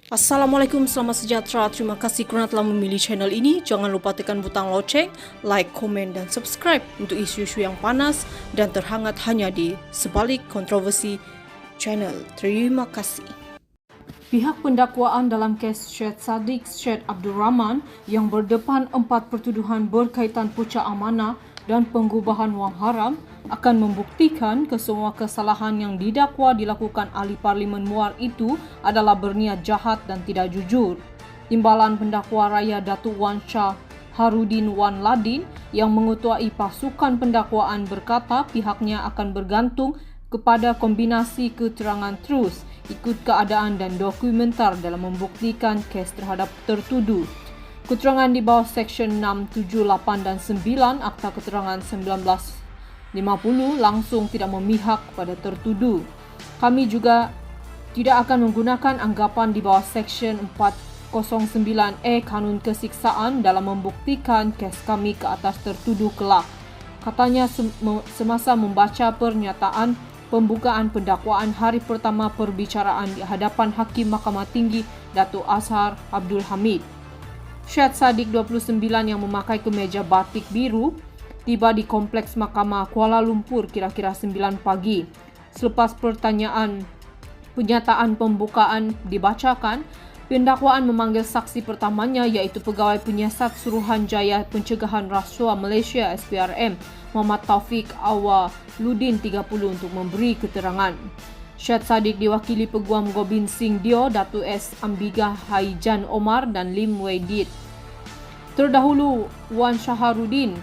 Assalamualaikum, selamat sejahtera. Terima kasih kerana telah memilih channel ini. Jangan lupa tekan butang loceng, like, komen dan subscribe untuk isu-isu yang panas dan terhangat hanya di Sebalik Kontroversi channel. Terima kasih. Pihak pendakwaan dalam kes Syed Saddiq Syed Abdul Rahman yang berdepan 4 pertuduhan berkaitan pucak amanah dan pengubahan wang haram akan membuktikan kesemua kesalahan yang didakwa dilakukan ahli Parlimen Muar itu adalah berniat jahat dan tidak jujur. Timbalan pendakwa raya Datuk Wan Shah Harudin Wan Ladin yang mengetuai pasukan pendakwaan berkata pihaknya akan bergantung kepada kombinasi keterangan terus, ikut keadaan dan dokumenter dalam membuktikan kes terhadap tertuduh. Keterangan di bawah Seksyen 6, 7, 8 dan 9 Akta Keterangan 1950 langsung tidak memihak pada tertuduh. Kami juga tidak akan menggunakan anggapan di bawah Seksyen 409A Kanun Kesiksaan dalam membuktikan kes kami ke atas tertuduh kelak, katanya semasa membaca pernyataan pembukaan pendakwaan hari pertama perbicaraan di hadapan Hakim Mahkamah Tinggi Datuk Azhar Abdul Hamid. Syed Saddiq 29 yang memakai kemeja batik biru tiba di Kompleks Mahkamah Kuala Lumpur kira-kira 9 pagi. Selepas pernyataan pembukaan dibacakan, pendakwaan memanggil saksi pertamanya iaitu Pegawai Penyiasat Suruhanjaya Pencegahan Rasuah Malaysia SPRM Muhammad Taufik Awaludin 30 untuk memberi keterangan. Syed Saddiq diwakili Peguam Gobind Singh Dio, Datuk S. Ambiga Haijan Omar dan Lim Wei Dit. Terdahulu, Wan Shaharudin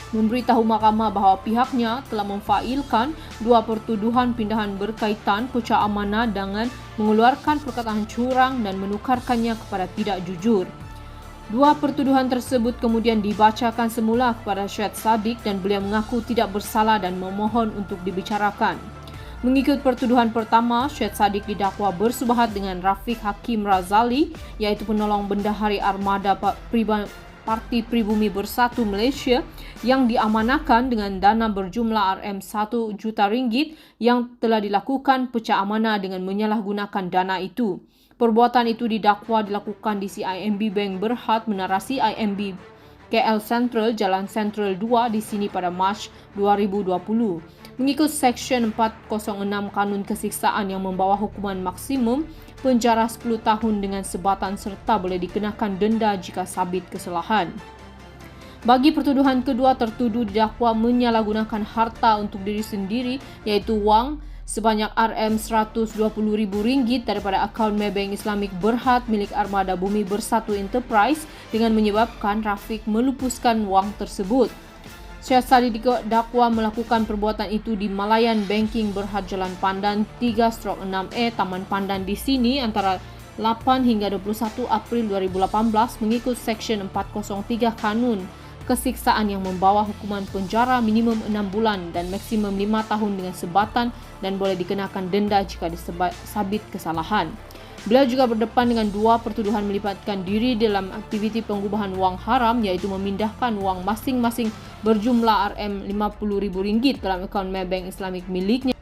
memberitahu mahkamah bahawa pihaknya telah memfailkan 2 pertuduhan pindahan berkaitan pucak amanah dengan mengeluarkan perkataan curang dan menukarkannya kepada tidak jujur. 2 pertuduhan tersebut kemudian dibacakan semula kepada Syed Saddiq dan beliau mengaku tidak bersalah dan memohon untuk dibicarakan. Mengikut pertuduhan pertama, Syed Saddiq didakwa bersubahat dengan Rafiq Hakim Razali iaitu penolong bendahari armada Parti Pribumi Bersatu Malaysia yang diamanahkan dengan dana berjumlah RM1 juta ringgit yang telah dilakukan pecah amanah dengan menyalahgunakan dana itu. Perbuatan itu didakwa dilakukan di CIMB Bank Berhad Menara CIMB KL Central Jalan Central 2 di sini pada Mac 2020. Mengikut Seksyen 406 Kanun Kesiksaan yang membawa hukuman maksimum penjara 10 tahun dengan sebatan serta boleh dikenakan denda jika sabit kesalahan. Bagi pertuduhan kedua, tertuduh didakwa menyalahgunakan harta untuk diri sendiri iaitu wang sebanyak RM120,000 daripada akaun Maybank Islamik Berhad milik Armada Bumi Bersatu Enterprise dengan menyebabkan Rafiq melupuskan wang tersebut. Syed Saddiq didakwa melakukan perbuatan itu di Malayan Banking Berhad Jalan Pandan 3/6E Taman Pandan di sini antara 8 hingga 21 April 2018 mengikut Seksyen 403 Kanun Kesiksaan yang membawa hukuman penjara minimum 6 bulan dan maksimum 5 tahun dengan sebatan dan boleh dikenakan denda jika disabit kesalahan. Beliau juga berdepan dengan 2 pertuduhan melibatkan diri dalam aktiviti pengubahan wang haram iaitu memindahkan wang masing-masing berjumlah RM50,000 dalam akaun Maybank Islamik miliknya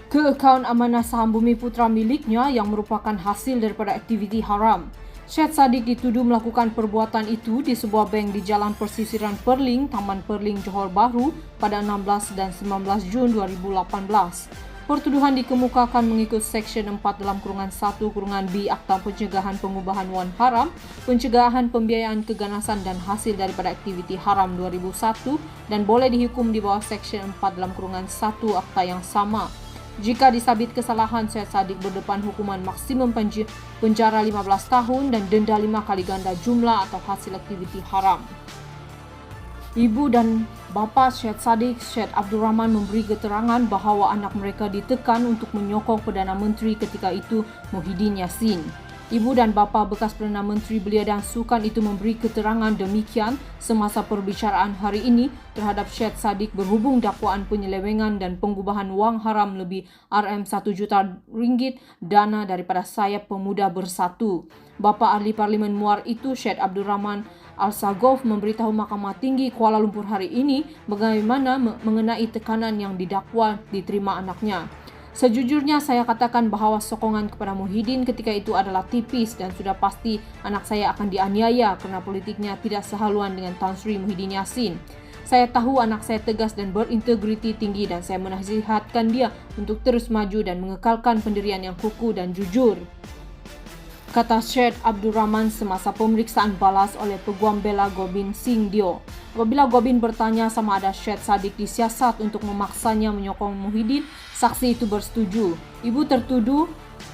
ke akaun Amanah Saham Bumi Putra miliknya yang merupakan hasil daripada aktiviti haram. Syed Saddiq dituduh melakukan perbuatan itu di sebuah bank di Jalan Persisiran Perling, Taman Perling, Johor Bahru pada 16 dan 19 Jun 2018. Pertuduhan dikemukakan mengikut Seksyen 4/1/B Akta Pencegahan Pengubahan Wang Haram, Pencegahan Pembiayaan Keganasan dan Hasil daripada Aktiviti Haram 2001 dan boleh dihukum di bawah Seksyen 4/1 Akta yang sama. Jika disabit kesalahan, Syed Saddiq berdepan hukuman maksimum penjara 15 tahun dan denda 5 kali ganda jumlah atau hasil aktiviti haram. Ibu dan bapa Syed Saddiq Syed Abdul Rahman memberi keterangan bahawa anak mereka ditekan untuk menyokong Perdana Menteri ketika itu Muhyiddin Yassin. Ibu dan bapa bekas Perdana Menteri Belia dan Sukan itu memberi keterangan demikian semasa perbicaraan hari ini terhadap Syed Saddiq berhubung dakwaan penyelewengan dan pengubahan wang haram lebih RM1 juta ringgit dana daripada Sayap Pemuda Bersatu. Bapa ahli Parlimen Muar itu Syed Abdul Rahman Al-Sagof memberitahu Mahkamah Tinggi Kuala Lumpur hari ini bagaimana mengenai tekanan yang didakwa diterima anaknya. Sejujurnya saya katakan bahwa sokongan kepada Muhyiddin ketika itu adalah tipis dan sudah pasti anak saya akan dianiaya karena politiknya tidak sehaluan dengan Tan Sri Muhyiddin Yassin. Saya tahu anak saya tegas dan berintegriti tinggi dan saya menasihatkan dia untuk terus maju dan mengekalkan pendirian yang kukuh dan jujur, kata Syed Abdul Rahman semasa pemeriksaan balas oleh Peguam Bela Gobind Singh Dio. Apabila Gobind bertanya sama ada Syed Saddiq disiasat untuk memaksanya menyokong Muhyiddin, saksi itu bersetuju. Ibu tertuduh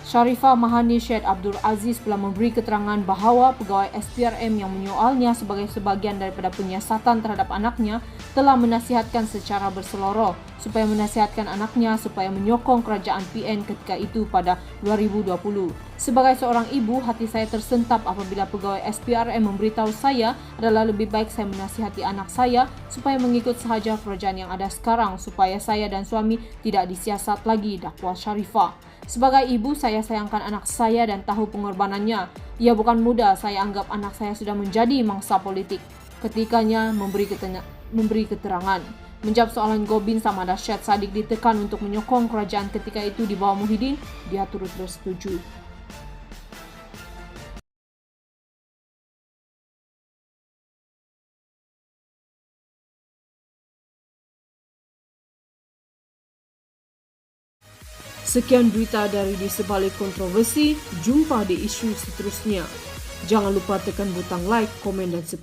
Sharifah Mahani Syed Abdul Aziz telah memberi keterangan bahawa pegawai SPRM yang menyoalnya sebagai sebahagian daripada penyiasatan terhadap anaknya telah menasihatkan secara berseloroh supaya menasihatkan anaknya supaya menyokong kerajaan PN ketika itu pada 2020. Sebagai seorang ibu, hati saya tersentap apabila pegawai SPRM memberitahu saya adalah lebih baik saya menasihati anak saya supaya mengikut sahaja kerajaan yang ada sekarang supaya saya dan suami tidak disiasat lagi, dakwa Sharifah. Sebagai ibu, saya sayangkan anak saya dan tahu pengorbanannya. Ia bukan muda, saya anggap anak saya sudah menjadi mangsa politik ketikanya memberi keterangan. Menjawab soalan Gobind sama ada Syed Saddiq ditekan untuk menyokong kerajaan ketika itu di bawah Muhyiddin, dia turut bersetuju. Sekian berita dari Di Sebalik Kontroversi. Jumpa di isu seterusnya. Jangan lupa tekan butang like, komen, dan subscribe.